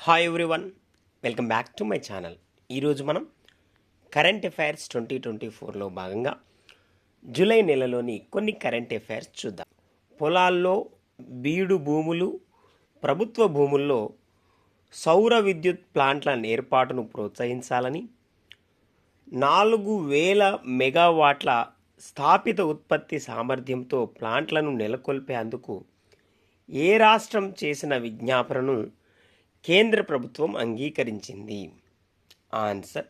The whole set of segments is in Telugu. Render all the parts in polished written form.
Hi everyone, welcome back to my channel. ఈరోజు మనం కరెంట్ అఫైర్స్ 2024లో భాగంగా జూలై నెలలోని కొన్ని కరెంట్ అఫైర్స్ చూద్దాం. పొలాల్లో బీడు భూములు, ప్రభుత్వ భూముల్లో సౌర విద్యుత్ ప్లాంట్ల ఏర్పాటును ప్రోత్సహించాలని, 4000 మెగావాట్ల స్థాపిత ఉత్పత్తి సామర్థ్యంతో ప్లాంట్లను నెలకొల్పేందుకు ఏ రాష్ట్రం చేసిన విజ్ఞాపనను కేంద్ర ప్రభుత్వం అంగీకరించింది? ఆన్సర్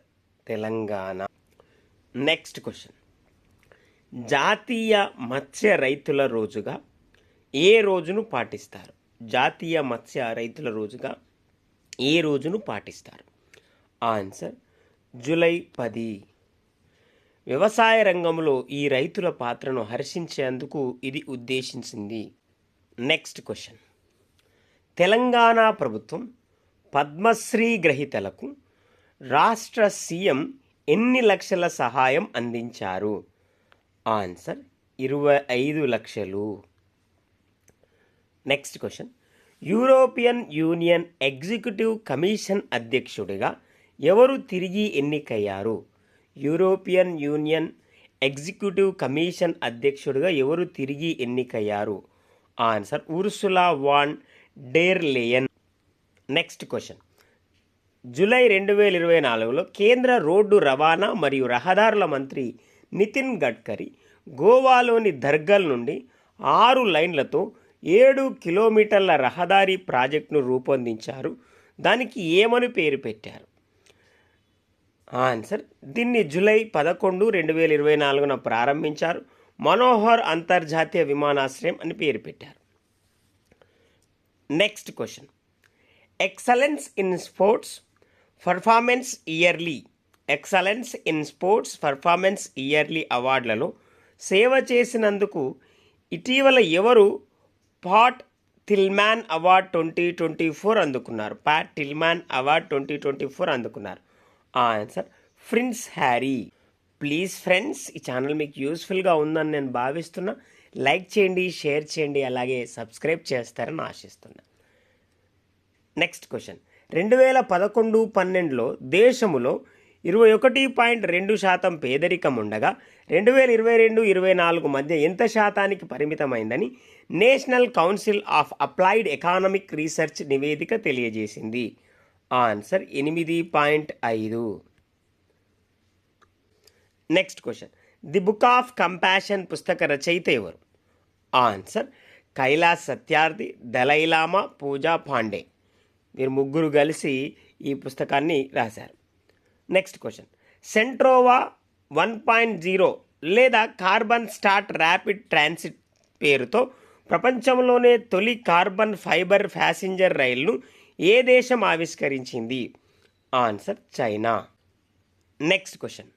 తెలంగాణ. నెక్స్ట్ క్వశ్చన్, జాతీయ మత్స్య రైతుల రోజుగా ఏ రోజును పాటిస్తారు? జాతీయ మత్స్య రైతుల రోజుగా ఏ రోజును పాటిస్తారు? Answer July 10. వ్యవసాయ రంగంలో ఈ రైతుల పాత్రను హర్షించేందుకు ఇది ఉద్దేశించింది. నెక్స్ట్ క్వశ్చన్, తెలంగాణ ప్రభుత్వం పద్మశ్రీ గ్రహీతలకు రాష్ట్ర సీఎం ఎన్ని లక్షల సహాయం అందించారు? ఆన్సర్ 25 లక్షలు. Next question, European union executive commission అధ్యక్షుడిగా ఎవరు తిరిగి ఎన్నికయ్యారు? యూరోపియన్ యూనియన్ ఎగ్జిక్యూటివ్ కమిషన్ అధ్యక్షుడిగా ఎవరు తిరిగి ఎన్నికయ్యారు? Answer Ursula von der Leyen. Next question, July 2024లో కేంద్ర రోడ్డు రవాణా మరియు రహదారుల మంత్రి నితిన్ గడ్కరీ గోవాలోని ధర్గల్ నుండి 6 లైన్లతో 7 కిలోమీటర్ల రహదారి ప్రాజెక్టును రూపొందించారు. దానికి ఏమని పేరు పెట్టారు? ఆన్సర్ దీన్ని జూలై 11, 2024న ప్రారంభించారు. మనోహర్ అంతర్జాతీయ విమానాశ్రయం అని పేరు పెట్టారు. Next question, excellence in sports performance yearly అవార్డులలో సేవ చేసినందుకు ఇటీవల ఎవరు పాట్ టిల్మాన్ అవార్డ్ 2024 అందుకున్నారు? పాట్ టిల్మాన్ అవార్డ్ 2024 అందుకున్నారు. Answer prince Harry. Please friends, ఈ ఛానల్ మీకు యూస్ఫుల్గా ఉందని నేను భావిస్తున్నా. లైక్ చేయండి, షేర్ చేయండి, అలాగే సబ్స్క్రైబ్ చేస్తారని ఆశిస్తున్నా. నెక్స్ట్ క్వశ్చన్, 2011-12లో దేశంలో 21.2% పేదరికం ఉండగా 2022-24 మధ్య ఎంత శాతానికి పరిమితమైందని national council of applied economic research నివేదిక తెలియజేసింది? Answer 8.5. Next question, the book of compassion పుస్తక రచయిత ఎవరు? Answer Kailash Satyarthi, Dalai Lama, Pooja Pande. వీరు ముగ్గురు కలిసి ఈ పుస్తకాన్ని రాశారు. నెక్స్ట్ క్వశ్చన్, సెంట్రోవా 1.0 లేదా కార్బన్ స్టార్ట్ ర్యాపిడ్ ట్రాన్సిట్ పేరుతో ప్రపంచంలోనే తొలి కార్బన్ ఫైబర్ ప్యాసింజర్ రైలును ఏ దేశం ఆవిష్కరించింది? Answer China. నెక్స్ట్ క్వశ్చన్,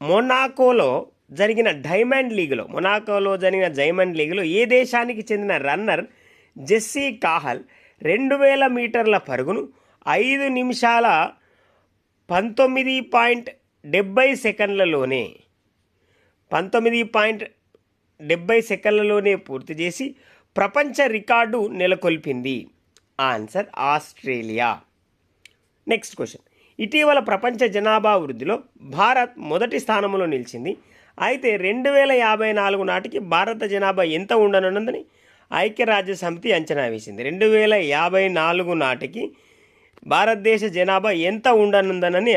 మొనాకోలో జరిగిన డైమండ్ లీగ్లో ఏ దేశానికి చెందిన రన్నర్ జెస్సీ కాహల్ 2000 మీటర్ల పరుగును 5 నిమిషాల 19.70 సెకండ్లలోనే పూర్తి చేసి ప్రపంచ రికార్డు నెలకొల్పింది? Answer Australia. నెక్స్ట్ క్వశ్చన్, ఇటీవల ప్రపంచ జనాభా వృద్ధిలో భారత్ మొదటి స్థానంలో నిలిచింది. అయితే 2054 నాటికి భారత జనాభా ఎంత ఉండనున్నదని ఐక్యరాజ్య సమితి అంచనా వేసింది? 2054 నాటికి భారతదేశ జనాభా ఎంత ఉండనుందనని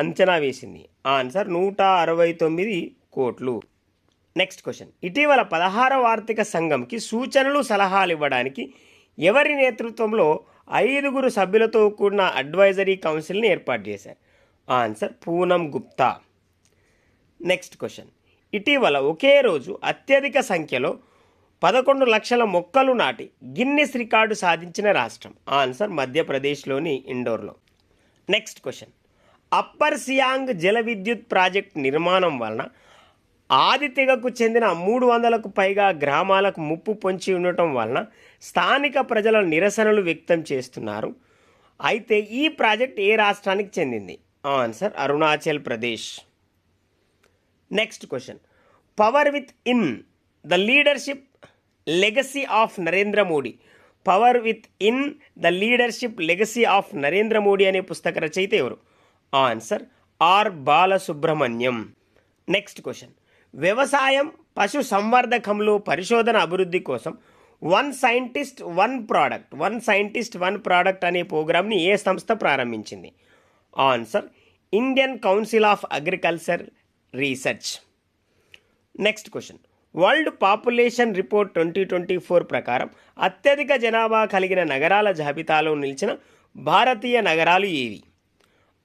అంచనా వేసింది? ఆన్సర్ 169 కోట్లు. నెక్స్ట్ క్వశ్చన్, ఇటీవల 16వ ఆర్థిక సంఘంకి సూచనలు, సలహాలు ఇవ్వడానికి ఎవరి నేతృత్వంలో 5 సభ్యులతో కూడిన అడ్వైజరీ కౌన్సిల్ని ఏర్పాటు చేశారు? Answer Poonam Gupta. Next question, ఇటీవల ఒకే రోజు అత్యధిక సంఖ్యలో 11 లక్షల మొక్కలు నాటి గిన్నిస్ రికార్డు సాధించిన రాష్ట్రం? ఆన్సర్ మధ్యప్రదేశ్లోని ఇండోర్లో. నెక్స్ట్ క్వశ్చన్, అప్పర్ సియాంగ్ జల విద్యుత్ ప్రాజెక్ట్ నిర్మాణం వలన ఆది తెగకు చెందిన 300కు పైగా గ్రామాలకు ముప్పు పొంచి ఉండటం వలన స్థానిక ప్రజల నిరసనలు వ్యక్తం చేస్తున్నారు. అయితే ఈ ప్రాజెక్ట్ ఏ రాష్ట్రానికి చెందింది? Answer Arunachal Pradesh. Next question, power within the leadership legacy of Narendra Modi power within the leadership legacy of Narendra Modi అనే పుస్తక రచయిత ఎవరు? Answer R Balasubramanyam. Next question. వ్యవసాయం పశు సంవర్ధకంలో పరిశోధన అభివృద్ధి కోసం వన్ సైంటిస్ట్ వన్ ప్రోడక్ట్ అనే ప్రోగ్రామ్ని ఏ సంస్థ ప్రారంభించింది? Answer Indian council of agriculture research. Next question. World population report 2024 ప్రకారం అత్యధిక జనాభా కలిగిన నగరాల జాబితాలో నిలిచిన భారతీయ నగరాలు ఏవి?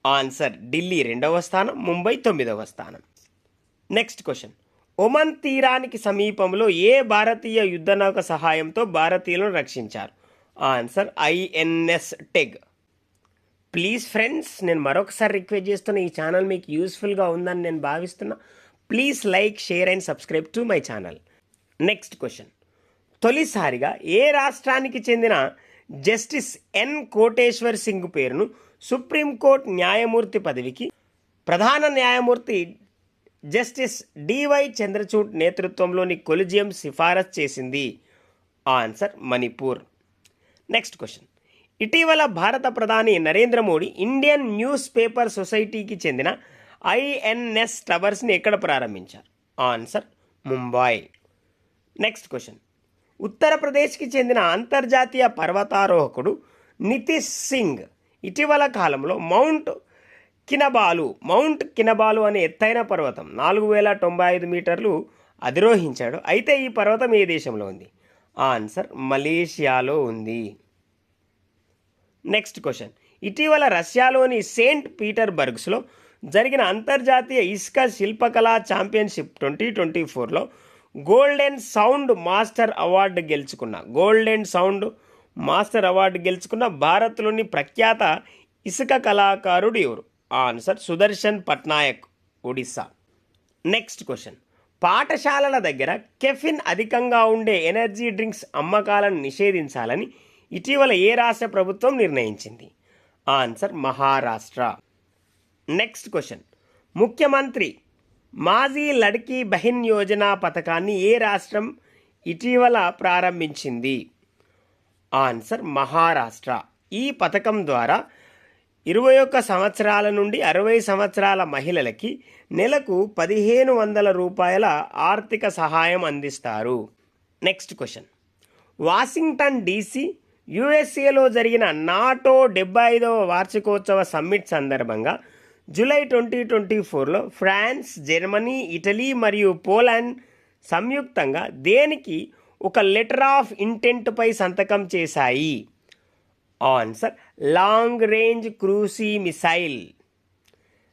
ఆన్సర్ ఢిల్లీ 2వ స్థానం, ముంబై 9వ స్థానం. Next question. ఒమన్ తీరానికి సమీపంలో ఏ భారతీయ యుద్ధనౌక సహాయంతో భారతీయులను రక్షించారు? Answer INS Teg. Please friends, నేను మరొకసారి రిక్వెస్ట్ చేస్తున్నా, ఈ ఛానల్ మీకు యూస్ఫుల్గా ఉందని నేను భావిస్తున్నా. Please like, share and subscribe to my channel. Next question. తొలిసారిగా ఏ రాష్ట్రానికి చెందిన జస్టిస్ ఎన్ కోటేశ్వర్ సింగ్ పేరును సుప్రీంకోర్టు న్యాయమూర్తి పదవికి ప్రధాన న్యాయమూర్తి జస్టిస్ డివై చంద్రచూడ్ నేతృత్వంలోని కొలిజియం సిఫారసు చేసింది? ఆన్సర్ మణిపూర్. Next question. ఇటీవల భారత ప్రధాని Narendra Modi Indian news paper సొసైటీకి చెందిన ఐఎన్ఎస్ టవర్స్ని ఎక్కడ ప్రారంభించారు? ఆన్సర్ ముంబై. Next question. ఉత్తరప్రదేశ్కి చెందిన అంతర్జాతీయ పర్వతారోహకుడు నితీష్ సింగ్ ఇటీవల కాలంలో మౌంట్ కినబాలు అనే ఎత్తైన పర్వతం 4095 మీటర్లు అధిరోహించాడు. అయితే ఈ పర్వతం ఏ దేశంలో ఉంది? ఆన్సర్ మలేషియాలో ఉంది. Next question. ఇటీవల రష్యాలోని సెయింట్ పీటర్బర్గ్స్లో జరిగిన అంతర్జాతీయ ఇసుక శిల్పకళా ఛాంపియన్షిప్ 2024లో గోల్డెన్ సౌండ్ మాస్టర్ అవార్డు గెలుచుకున్న భారత్లోని ప్రఖ్యాత ఇసుక కళాకారుడు ఎవరు? Answer Sudarshan Patnaik, Odisha. Next question. పాఠశాలల దగ్గర కెఫిన్ అధికంగా ఉండే ఎనర్జీ డ్రింక్స్ అమ్మకాలను నిషేధించాలని ఇటీవల ఏ రాష్ట్ర ప్రభుత్వం నిర్ణయించింది? ఆన్సర్ మహారాష్ట్ర. Next question. ముఖ్యమంత్రి మాజీ లడ్కీ బహిన్ యోజన పథకాన్ని ఏ రాష్ట్రం ఇటీవల ప్రారంభించింది? ఆన్సర్ మహారాష్ట్ర. ఈ పథకం ద్వారా 21 సంవత్సరాల నుండి 60 సంవత్సరాల మహిళలకి నెలకు 1500 రూపాయల ఆర్థిక సహాయం అందిస్తారు. Next question. వాషింగ్టన్ డీసీ యుఎస్ఏలో జరిగిన నాటో 75వ వార్షికోత్సవ సమ్మిట్ సందర్భంగా జూలై 2024లో ఫ్రాన్స్, జర్మనీ, ఇటలీ మరియు పోలాండ్ సంయుక్తంగా దేనికి ఒక లెటర్ ఆఫ్ ఇంటెంట్పై సంతకం చేశాయి? Answer long range cruise missile.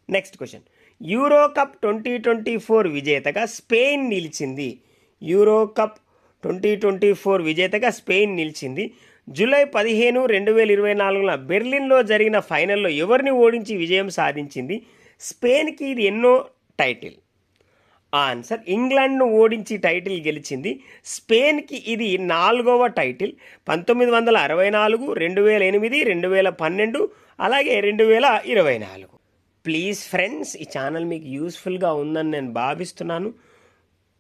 Next question. Euro cup 2024 విజేతగా స్పెయిన్ నిలిచింది. జూలై 15, 2024 బెర్లిన్లో జరిగిన ఫైనల్లో ఎవరిని ఓడించి విజయం సాధించింది? స్పెయిన్కి ఇది ఎన్నో టైటిల్? ఆన్సర్ ఇంగ్లాండ్ను ఓడించి టైటిల్ గెలిచింది. స్పెయిన్కి ఇది 4వ టైటిల్. 1964, 2008, 2012 అలాగే 2024. ప్లీజ్ ఫ్రెండ్స్, ఈ ఛానల్ మీకు యూస్ఫుల్గా ఉందని నేను భావిస్తున్నాను.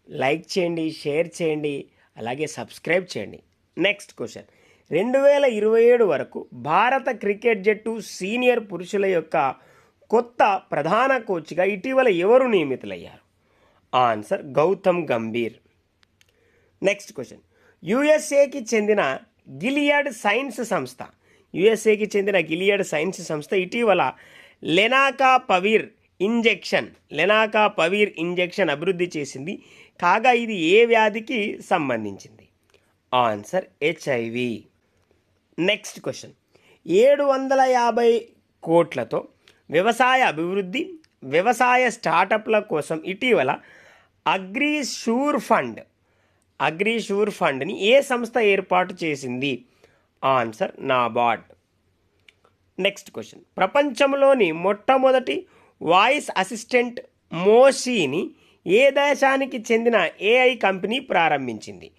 లైక్ చేయండి, షేర్ చేయండి, అలాగే సబ్స్క్రైబ్ చేయండి. Next question. 2027 వరకు భారత క్రికెట్ జట్టు సీనియర్ పురుషుల యొక్క కొత్త ప్రధాన కోచ్గా ఇటీవల ఎవరు నియమితులయ్యారు? Answer Gautam Gambhir. Next question. యుఎస్ఏకి చెందిన గిలియడ్ సైన్స్ సంస్థ ఇటీవల లెనాకాపవిర్ ఇంజెక్షన్ అభివృద్ధి చేసింది. కాగా ఇది ఏ వ్యాధికి సంబంధించింది? Answer HIV. Next question. 750 కోట్లతో వ్యవసాయ అభివృద్ధి, వ్యవసాయ స్టార్టప్ల కోసం ఇటీవల అగ్రిషూర్ ఫండ్ని ఏ సంస్థ ఏర్పాటు చేసింది? ఆన్సర్ నాబార్డ్. Next question. ప్రపంచంలోని మొట్టమొదటి వాయిస్ అసిస్టెంట్ మోషీని ఏ దేశానికి చెందిన AI కంపెనీ ప్రారంభించింది?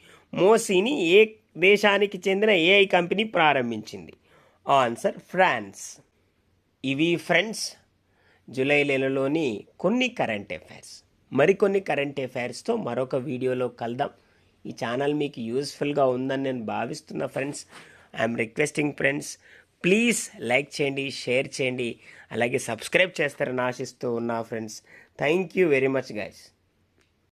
Answer France. ఇవి ఫ్రెండ్స్ జూలై నెలలోని కొన్ని కరెంట్ అఫైర్స్. మరికొన్ని కరెంట్ అఫైర్స్తో మరొక వీడియోలో కలుద్దాం. ఈ ఛానల్ మీకు యూస్ఫుల్గా ఉందని నేను భావిస్తున్నా friends. I'm requesting friends, please like చేయండి, షేర్ చేయండి, అలాగే సబ్స్క్రైబ్ చేస్తారని ఆశిస్తూ ఉన్నా friends. Thank you very much guys.